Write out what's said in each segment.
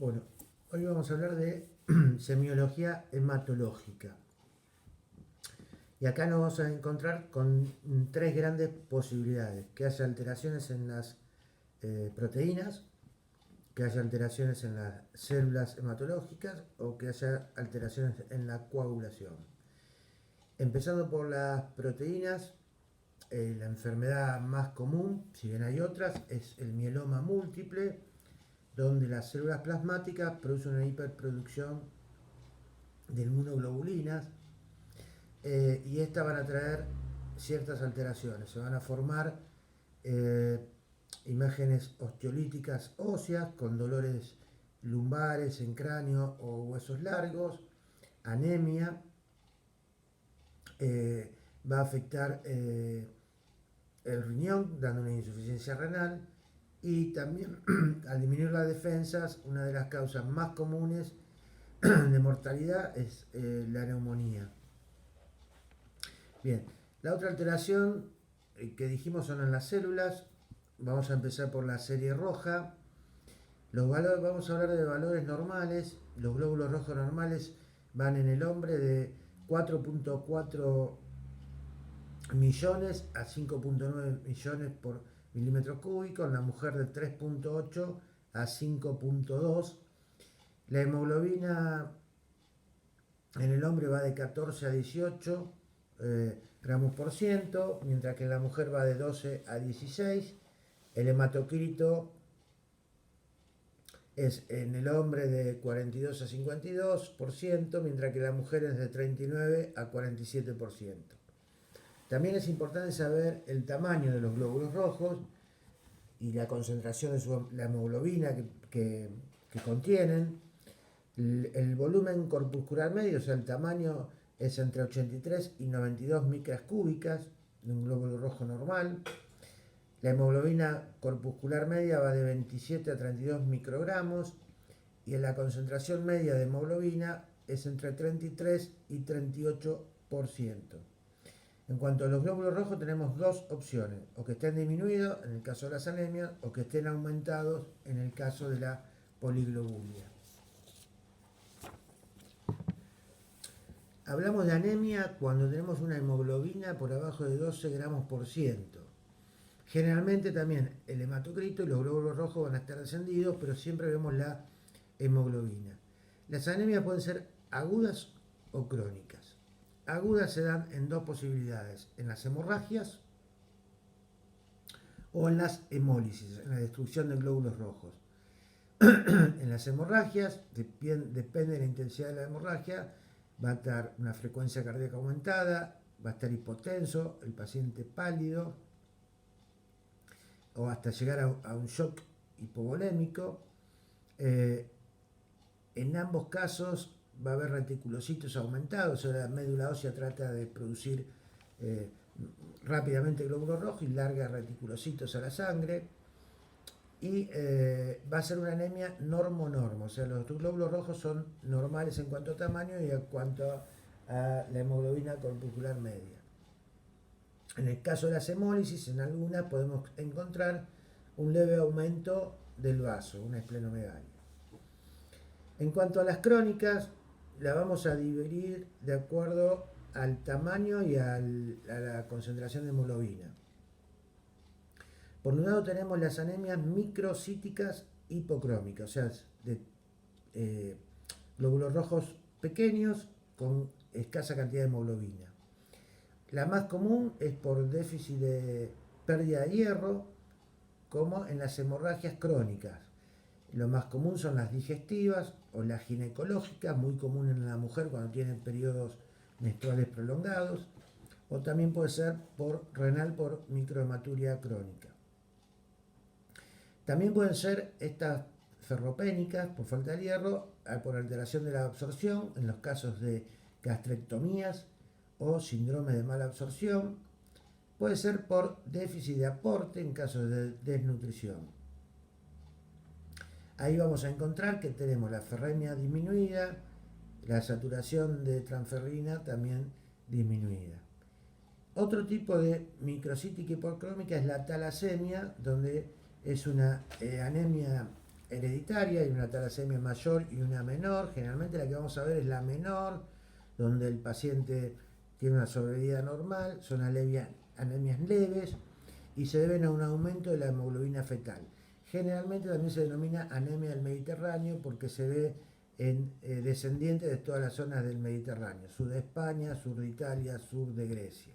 Bueno, hoy vamos a hablar de semiología hematológica. Y acá nos vamos a encontrar con tres grandes posibilidades: que haya alteraciones en las proteínas, que haya alteraciones en las células hematológicas o que haya alteraciones en la coagulación. Empezando por las proteínas, la enfermedad más común, si bien hay otras, es el mieloma múltiple, donde las células plasmáticas producen una hiperproducción de inmunoglobulinas, y estas van a traer ciertas alteraciones. Se van a formar imágenes osteolíticas óseas con dolores lumbares en cráneo o huesos largos, anemia, va a afectar el riñón, dando una insuficiencia renal, y también al disminuir las defensas, una de las causas más comunes de mortalidad es la neumonía. Bien, la otra alteración que dijimos son en las células. Vamos a empezar por la serie roja. Vamos a hablar de valores normales. Los glóbulos rojos normales van en el hombre de 4.4 millones a 5.9 millones por milímetro cúbico, en la mujer de 3.8 a 5.2. La hemoglobina en el hombre va de 14 a 18 gramos por ciento, mientras que en la mujer va de 12 a 16. El hematocrito es en el hombre de 42 a 52%, mientras que la mujer es de 39 a 47%. También es importante saber el tamaño de los glóbulos rojos y la concentración de la hemoglobina que contienen. El volumen corpuscular medio, o sea, el tamaño, es entre 83 y 92 micras cúbicas de un glóbulo rojo normal. La hemoglobina corpuscular media va de 27 a 32 microgramos y la concentración media de hemoglobina es entre 33 y 38%. En cuanto a los glóbulos rojos, tenemos dos opciones: o que estén disminuidos en el caso de las anemias, o que estén aumentados en el caso de la poliglobulia. Hablamos de anemia cuando tenemos una hemoglobina por abajo de 12 gramos por ciento. Generalmente también el hematocrito y los glóbulos rojos van a estar descendidos, pero siempre vemos la hemoglobina. Las anemias pueden ser agudas o crónicas. Agudas se dan en dos posibilidades: en las hemorragias o en las hemólisis, en la destrucción de glóbulos rojos. En las hemorragias, depende de la intensidad de la hemorragia, va a estar una frecuencia cardíaca aumentada, va a estar hipotenso, el paciente pálido, o hasta llegar a un shock hipovolémico. En ambos casos va a haber reticulocitos aumentados, o sea, la médula ósea trata de producir rápidamente glóbulos rojos y larga reticulocitos a la sangre, y va a ser una anemia normo-normo, o sea, los glóbulos rojos son normales en cuanto a tamaño y en cuanto a la hemoglobina corpuscular media. En el caso de las hemólisis, en algunas podemos encontrar un leve aumento del vaso, una esplenomegalia. En cuanto a las crónicas, la vamos a dividir de acuerdo al tamaño y a la concentración de hemoglobina. Por un lado tenemos las anemias microcíticas hipocrómicas, o sea, de glóbulos rojos pequeños con escasa cantidad de hemoglobina. La más común es por déficit de pérdida de hierro, como en las hemorragias crónicas. Lo más común son las digestivas o las ginecológicas, muy común en la mujer cuando tiene periodos menstruales prolongados, o también puede ser renal por microhematuria crónica. También pueden ser estas ferropénicas por falta de hierro, por alteración de la absorción en los casos de gastrectomías o síndrome de mala absorción. Puede ser por déficit de aporte en casos de desnutrición. Ahí vamos a encontrar que tenemos la ferremia disminuida, la saturación de transferrina también disminuida. Otro tipo de microcítica hipocrómica es la talasemia, donde es una anemia hereditaria, hay una talasemia mayor y una menor. Generalmente la que vamos a ver es la menor, donde el paciente tiene una sobrevida normal, son anemias leves y se deben a un aumento de la hemoglobina fetal. Generalmente también se denomina anemia del Mediterráneo porque se ve en descendientes de todas las zonas del Mediterráneo, sur de España, sur de Italia, sur de Grecia.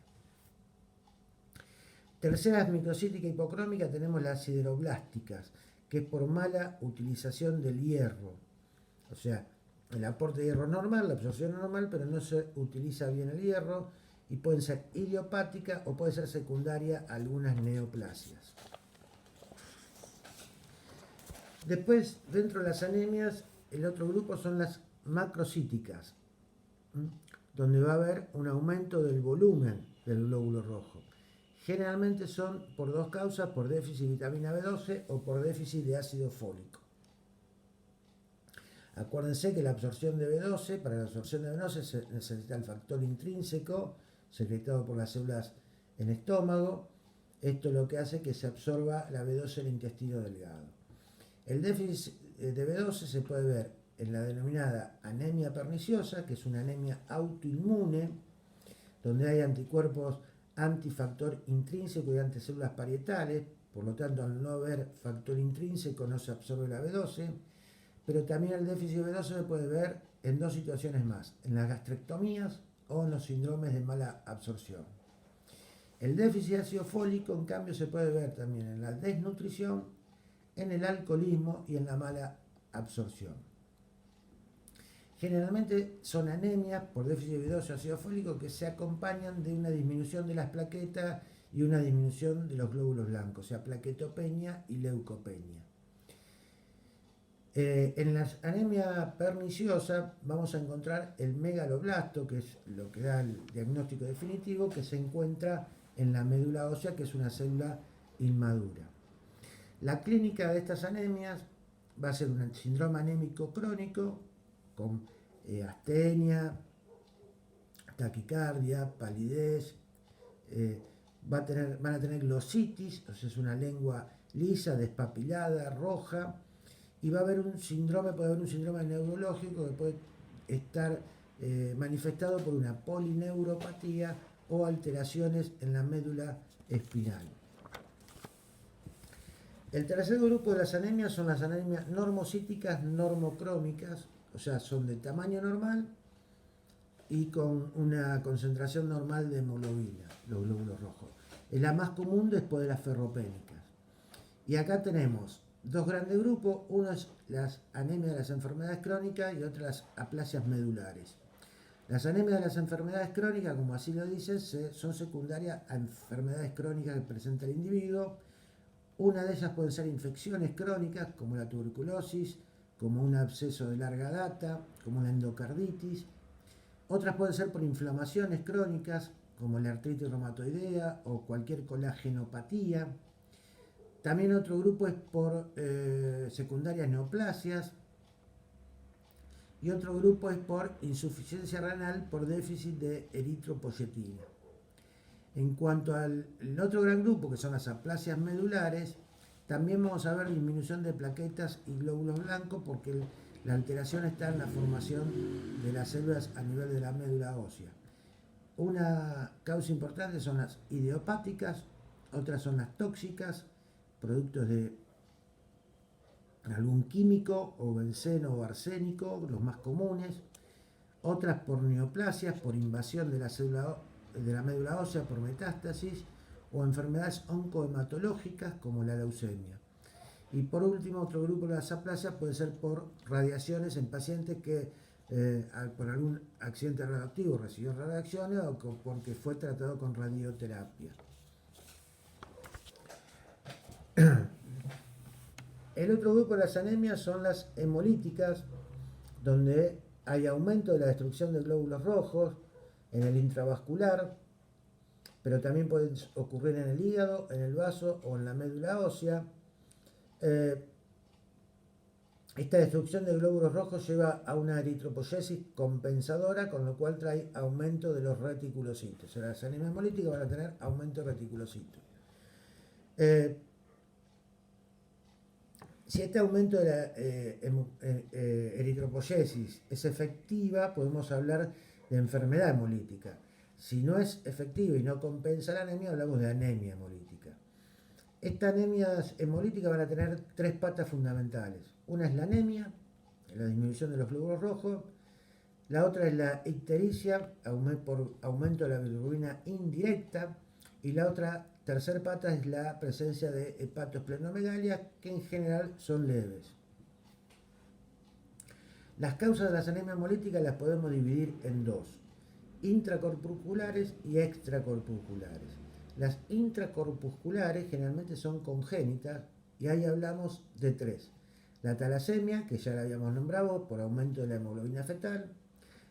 Terceras microcítica hipocrómica tenemos las sideroblásticas, que es por mala utilización del hierro. O sea, el aporte de hierro es normal, la absorción es normal, pero no se utiliza bien el hierro y pueden ser idiopáticas o puede ser secundaria a algunas neoplasias. Después, dentro de las anemias, el otro grupo son las macrocíticas, donde va a haber un aumento del volumen del glóbulo rojo. Generalmente son por dos causas, por déficit de vitamina B12 o por déficit de ácido fólico. Acuérdense que la absorción de B12, para la absorción de B12 se necesita el factor intrínseco secretado por las células en estómago. Esto lo que hace que se absorba la B12 en el intestino delgado. El déficit de B12 se puede ver en la denominada anemia perniciosa, que es una anemia autoinmune, donde hay anticuerpos antifactor intrínseco y anticélulas parietales, por lo tanto al no haber factor intrínseco no se absorbe la B12, pero también el déficit de B12 se puede ver en dos situaciones más, en las gastrectomías o en los síndromes de mala absorción. El déficit de ácido fólico, en cambio, se puede ver también en la desnutrición, en el alcoholismo y en la mala absorción. Generalmente son anemias por déficit de B12 o ácido fólico que se acompañan de una disminución de las plaquetas y una disminución de los glóbulos blancos, o sea, plaquetopenia y leucopenia. En la anemia perniciosa vamos a encontrar el megaloblasto, que es lo que da el diagnóstico definitivo, que se encuentra en la médula ósea, que es una célula inmadura. La clínica de estas anemias va a ser un síndrome anémico crónico con astenia, taquicardia, palidez, van a tener glositis, o sea, es una lengua lisa, despapilada, roja, y va a haber puede haber un síndrome neurológico que puede estar manifestado por una polineuropatía o alteraciones en la médula espinal. El tercer grupo de las anemias son las anemias normocíticas normocrómicas, o sea, son de tamaño normal y con una concentración normal de hemoglobina, los glóbulos rojos. Es la más común después de las ferropénicas. Y acá tenemos dos grandes grupos, uno es las anemias de las enfermedades crónicas y otro las aplasias medulares. Las anemias de las enfermedades crónicas, como así lo dice, son secundarias a enfermedades crónicas que presenta el individuo. Una de ellas pueden ser infecciones crónicas, como la tuberculosis, como un absceso de larga data, como la endocarditis. Otras pueden ser por inflamaciones crónicas, como la artritis reumatoidea o cualquier colagenopatía. También otro grupo es por secundarias neoplasias. Y otro grupo es por insuficiencia renal por déficit de eritropoyetina. En cuanto al otro gran grupo, que son las aplasias medulares, también vamos a ver disminución de plaquetas y glóbulos blancos porque la alteración está en la formación de las células a nivel de la médula ósea. Una causa importante son las idiopáticas, otras son las tóxicas, productos de algún químico o benceno o arsénico, los más comunes. Otras por neoplasias, por invasión de la célula de la médula ósea por metástasis o enfermedades oncohematológicas como la leucemia. Y por último, otro grupo de las aplasias puede ser por radiaciones en pacientes que por algún accidente radioactivo recibió radiaciones o porque fue tratado con radioterapia. El otro grupo de las anemias son las hemolíticas, donde hay aumento de la destrucción de glóbulos rojos en el intravascular, pero también pueden ocurrir en el hígado, en el vaso o en la médula ósea. Esta destrucción de glóbulos rojos lleva a una eritropoyesis compensadora, con lo cual trae aumento de los reticulocitos. O sea, las anemias hemolíticas van a tener aumento de reticulocitos. Si este aumento de la eritropoyesis es efectiva, podemos hablar de enfermedad hemolítica. Si no es efectiva y no compensa la anemia, hablamos de anemia hemolítica. Estas anemias hemolíticas van a tener tres patas fundamentales. Una es la anemia, la disminución de los glóbulos rojos. La otra es la ictericia, por aumento de la bilirrubina indirecta. Y la otra, tercer pata, es la presencia de hepatoesplenomegalia, que en general son leves. Las causas de las anemias hemolíticas las podemos dividir en dos: intracorpusculares y extracorpusculares. Las intracorpusculares generalmente son congénitas y ahí hablamos de tres: la talasemia, que ya la habíamos nombrado por aumento de la hemoglobina fetal;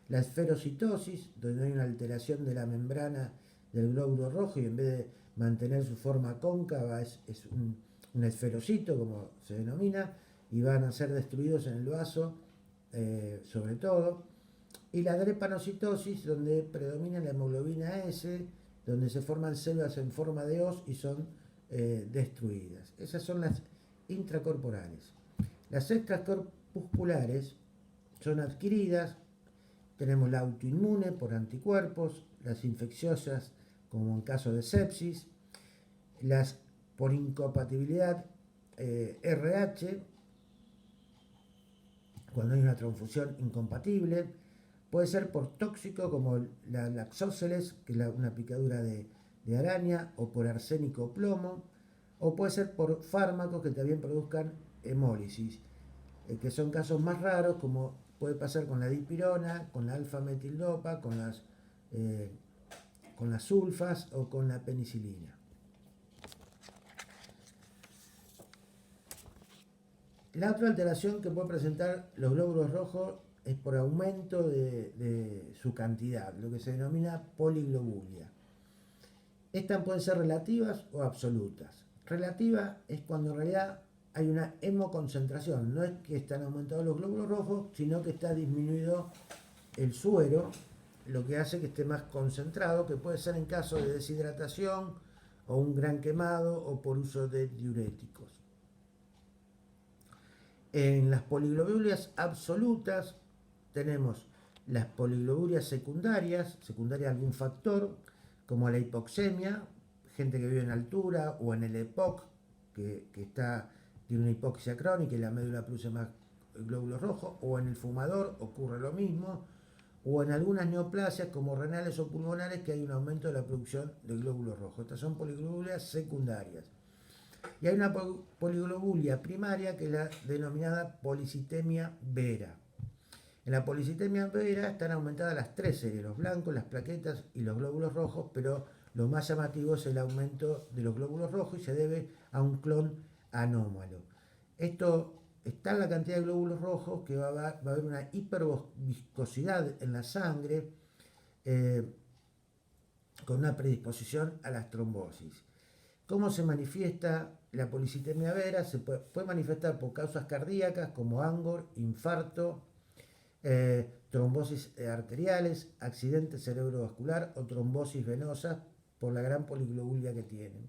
la esferocitosis, donde hay una alteración de la membrana del glóbulo rojo y en vez de mantener su forma cóncava es un esferocito, como se denomina, y van a ser destruidos en el vaso, sobre todo; y la drepanocitosis, donde predomina la hemoglobina S, donde se forman células en forma de hoz y son destruidas. Esas son las intracorporales. Las extracorpusculares son adquiridas. Tenemos la autoinmune por anticuerpos, las infecciosas como en caso de sepsis, las por incompatibilidad RH, cuando hay una transfusión incompatible. Puede ser por tóxico como la laxóceles, que es una picadura de araña, o por arsénico o plomo, o puede ser por fármacos que también produzcan hemólisis, que son casos más raros, como puede pasar con la dipirona, con la alfa-metildopa, con las sulfas o con la penicilina. La otra alteración que puede presentar los glóbulos rojos es por aumento de su cantidad, lo que se denomina poliglobulia. Estas pueden ser relativas o absolutas. Relativa es cuando en realidad hay una hemoconcentración, no es que están aumentados los glóbulos rojos, sino que está disminuido el suero, lo que hace que esté más concentrado, que puede ser en caso de deshidratación o un gran quemado o por uso de diuréticos. En las poliglobulias absolutas tenemos las poliglobulias secundarias a algún factor, como la hipoxemia, gente que vive en altura, o en el EPOC, que tiene una hipoxia crónica y la médula produce más glóbulos rojos, o en el fumador ocurre lo mismo, o en algunas neoplasias como renales o pulmonares, que hay un aumento de la producción de glóbulos rojos. Estas son poliglobulias secundarias. Y hay una poliglobulia primaria, que es la denominada policitemia vera. En la policitemia vera están aumentadas las tres series: los blancos, las plaquetas y los glóbulos rojos, pero lo más llamativo es el aumento de los glóbulos rojos y se debe a un clon anómalo. Esto está en la cantidad de glóbulos rojos, que va a haber una hiperviscosidad en la sangre, con una predisposición a las trombosis. ¿Cómo se manifiesta la policitemia vera? Se puede manifestar por causas cardíacas como angor, infarto, trombosis arteriales, accidente cerebrovascular o trombosis venosa por la gran poliglobulia que tienen.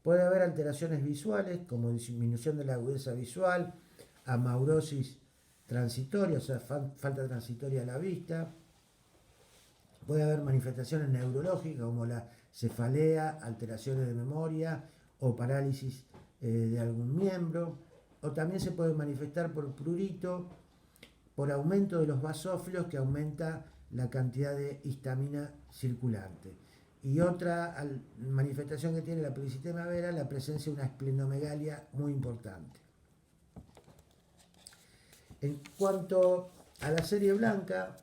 Puede haber alteraciones visuales como disminución de la agudeza visual, amaurosis transitoria, o sea, falta transitoria de la vista. Puede haber manifestaciones neurológicas como la cefalea, alteraciones de memoria o parálisis de algún miembro. O también se puede manifestar por prurito, por aumento de los basófilos, que aumenta la cantidad de histamina circulante. Y otra manifestación que tiene la policitemia vera es la presencia de una esplenomegalia muy importante. En cuanto a la serie blanca,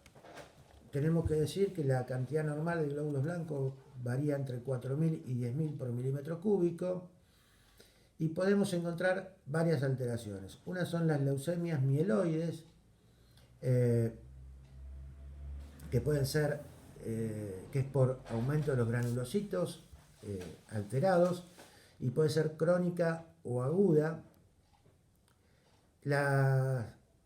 tenemos que decir que la cantidad normal de glóbulos blancos varía entre 4.000 y 10.000 por milímetro cúbico, y podemos encontrar varias alteraciones. Unas son las leucemias mieloides, que pueden ser, que es por aumento de los granulocitos alterados, y puede ser crónica o aguda.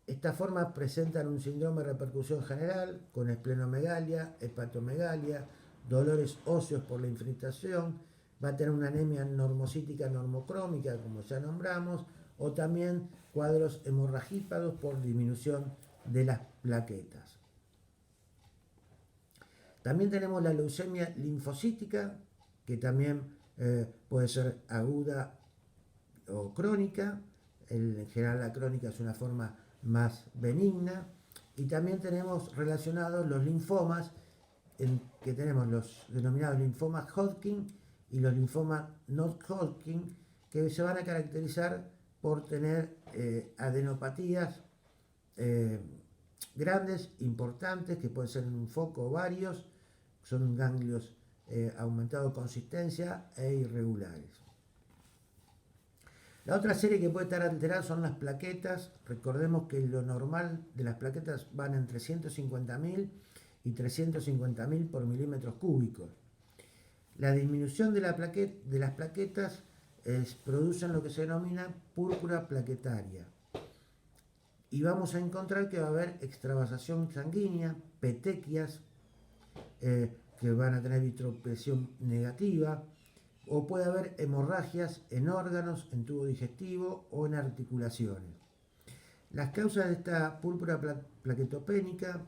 Estas formas presentan un síndrome de repercusión general con esplenomegalia, hepatomegalia, dolores óseos por la infiltración. Va a tener una anemia normocítica normocrómica, como ya nombramos, o también cuadros hemorragípados por disminución de las plaquetas. También tenemos la leucemia linfocítica, que también puede ser aguda o crónica. En general la crónica es una forma más benigna. Y también tenemos relacionados los linfomas, que tenemos los denominados linfomas Hodgkin y los linfomas no Hodgkin, que se van a caracterizar por tener adenopatías grandes, importantes, que pueden ser en un foco o varios, son ganglios aumentados de consistencia e irregulares. La otra serie que puede estar alterada son las plaquetas. Recordemos que lo normal de las plaquetas van entre 150.000 y 350.000 por milímetros cúbicos. La disminución de las plaquetas producen lo que se denomina púrpura plaquetaria. Y vamos a encontrar que va a haber extravasación sanguínea, petequias, que van a tener vitropresión negativa, o puede haber hemorragias en órganos, en tubo digestivo o en articulaciones. Las causas de esta púrpura plaquetopénica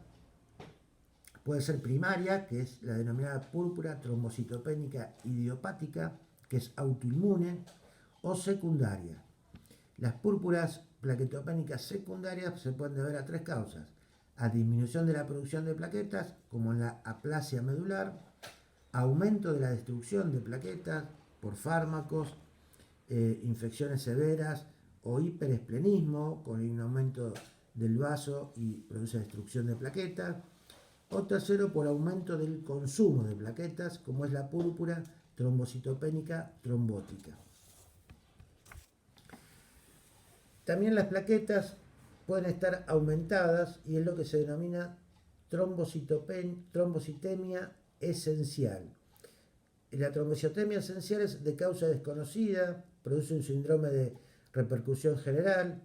puede ser primaria, que es la denominada púrpura trombocitopénica idiopática, que es autoinmune, o secundaria. Las púrpuras plaquetopénicas secundarias se pueden deber a tres causas: a disminución de la producción de plaquetas, como en la aplasia medular, aumento de la destrucción de plaquetas por fármacos, infecciones severas o hiperesplenismo, con un aumento del vaso y produce destrucción de plaquetas, o tercero, por aumento del consumo de plaquetas, como es la púrpura trombocitopénica trombótica. También las plaquetas pueden estar aumentadas y es lo que se denomina trombocitemia esencial. La trombocitemia esencial es de causa desconocida, produce un síndrome de repercusión general,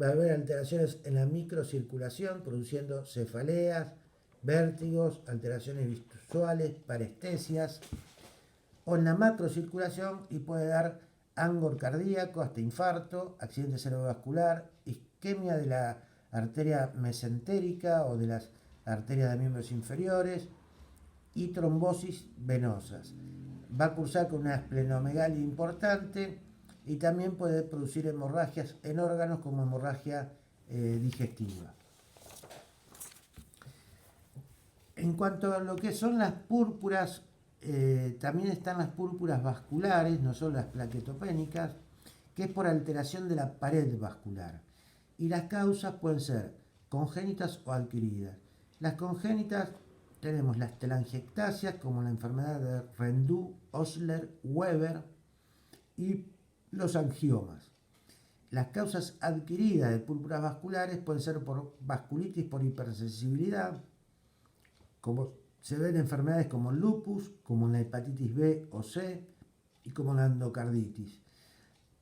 va a haber alteraciones en la microcirculación, produciendo cefaleas, vértigos, alteraciones visuales, parestesias, o en la macrocirculación y puede dar ángulo cardíaco, hasta infarto, accidente cerebrovascular, isquemia de la arteria mesentérica o de las arterias de miembros inferiores y trombosis venosas. Va a cursar con una esplenomegalia importante y también puede producir hemorragias en órganos como hemorragia digestiva. En cuanto a lo que son las púrpuras, también están las púrpuras vasculares, no solo las plaquetopénicas, que es por alteración de la pared vascular. Y las causas pueden ser congénitas o adquiridas. Las congénitas tenemos las telangiectasias, como la enfermedad de Rendu, Osler, Weber, y los angiomas. Las causas adquiridas de púrpuras vasculares pueden ser por vasculitis por hipersensibilidad, como se ven enfermedades como el lupus, como la hepatitis B o C y como la endocarditis.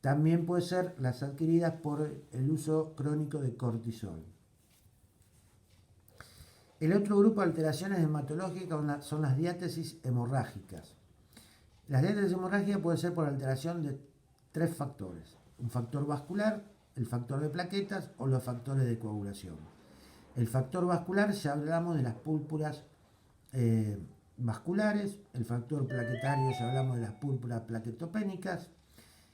También puede ser las adquiridas por el uso crónico de cortisol. El otro grupo de alteraciones hematológicas son las diátesis hemorrágicas. Las diátesis hemorrágicas pueden ser por alteración de tres factores: un factor vascular, el factor de plaquetas o los factores de coagulación. El factor vascular, ya hablamos de las púrpuras vasculares; el factor plaquetario, ya hablamos de las púrpuras plaquetopénicas;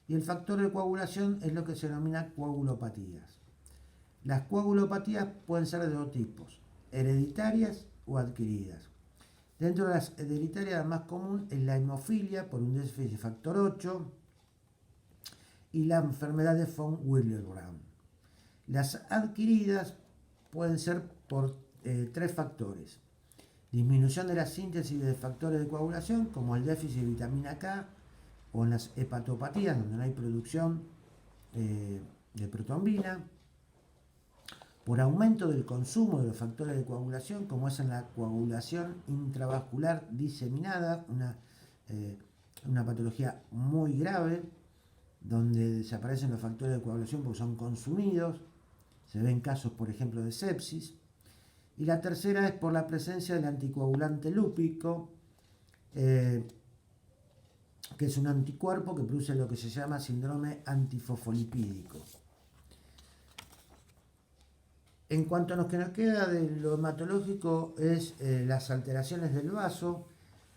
y el factor de coagulación es lo que se denomina coagulopatías. Las coagulopatías pueden ser de dos tipos: hereditarias o adquiridas. Dentro de las hereditarias, la más común es la hemofilia por un déficit de factor 8 y la enfermedad de von Willebrand. Las adquiridas pueden ser por tres factores: disminución de la síntesis de factores de coagulación, como el déficit de vitamina K, o en las hepatopatías, donde no hay producción de protombina; por aumento del consumo de los factores de coagulación, como es en la coagulación intravascular diseminada, una patología muy grave, donde desaparecen los factores de coagulación porque son consumidos. Se ven casos, por ejemplo, de sepsis. Y la tercera es por la presencia del anticoagulante lúpico, que es un anticuerpo que produce lo que se llama síndrome antifosfolipídico. En cuanto a lo que nos queda de lo hematológico es las alteraciones del vaso.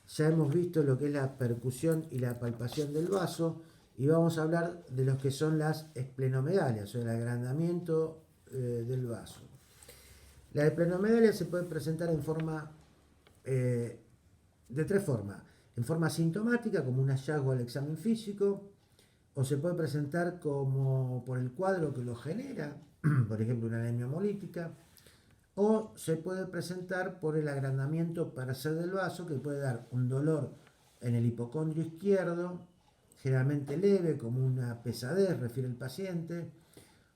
Ya hemos visto lo que es la percusión y la palpación del vaso y vamos a hablar de lo que son las esplenomegalias, o el agrandamiento del vaso. La esplenomegalia se puede presentar en forma de tres formas. En forma sintomática, como un hallazgo al examen físico, o se puede presentar como por el cuadro que lo genera, por ejemplo una anemia hemolítica, o se puede presentar por el agrandamiento per se del vaso, que puede dar un dolor en el hipocondrio izquierdo, generalmente leve, como una pesadez, refiere el paciente,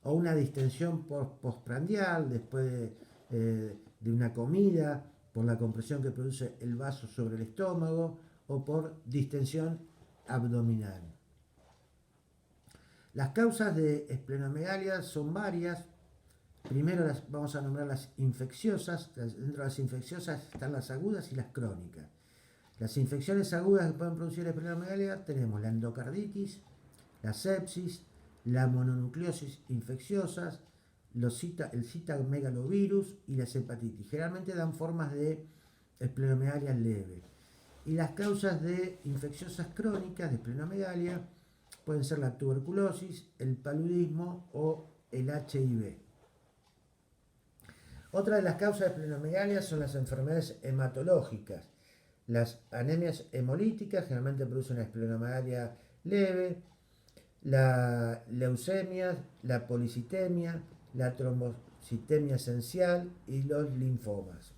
o una distensión postprandial después de una comida, por la compresión que produce el vaso sobre el estómago, o por distensión abdominal. Las causas de esplenomegalia son varias. Primero vamos a nombrar las infecciosas. Dentro de las infecciosas están las agudas y las crónicas. Las infecciones agudas que pueden producir esplenomegalia tenemos la endocarditis, la sepsis, la mononucleosis infecciosas, el citomegalovirus y las hepatitis. Generalmente dan formas de esplenomegalia leve. Y las causas de infecciosas crónicas de esplenomegalia pueden ser la tuberculosis, el paludismo o el HIV. Otra de las causas de esplenomegalia son las enfermedades hematológicas. Las anemias hemolíticas generalmente producen una esplenomegalia leve, la leucemia, la policitemia, la trombocitemia esencial y los linfomas.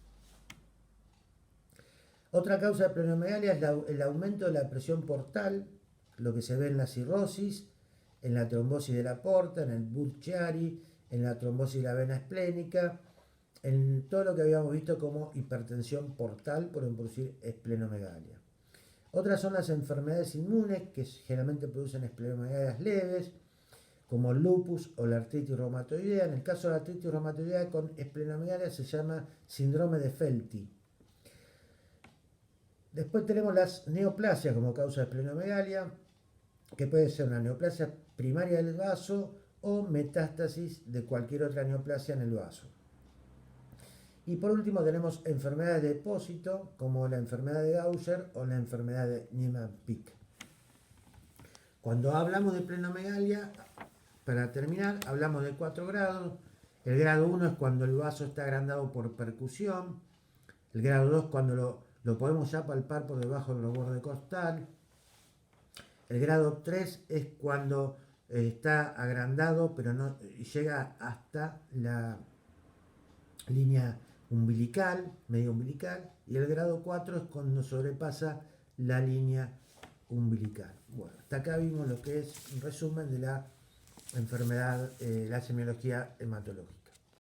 Otra causa de esplenomegalia es el aumento de la presión portal, lo que se ve en la cirrosis, en la trombosis de la porta, en el Budd-Chiari, en la trombosis de la vena esplénica, en todo lo que habíamos visto como hipertensión portal por producir esplenomegalia. Otras son las enfermedades inmunes que generalmente producen esplenomegalias leves, como el lupus o la artritis reumatoidea. En el caso de la artritis reumatoidea con esplenomegalia se llama síndrome de Felty. Después tenemos las neoplasias como causa de esplenomegalia, que puede ser una neoplasia primaria del vaso o metástasis de cualquier otra neoplasia en el vaso. Y por último tenemos enfermedades de depósito, como la enfermedad de Gaucher o la enfermedad de Niemann-Pick. Cuando hablamos de esplenomegalia, para terminar, hablamos de 4 grados. El grado 1 es cuando el vaso está agrandado por percusión. El grado 2 cuando lo podemos ya palpar por debajo del borde costal. El grado 3 es cuando está agrandado pero no llega hasta la línea umbilical, medio umbilical, y el grado 4 es cuando sobrepasa la línea umbilical. Bueno, hasta acá vimos lo que es un resumen de la enfermedad, la semiología hematológica.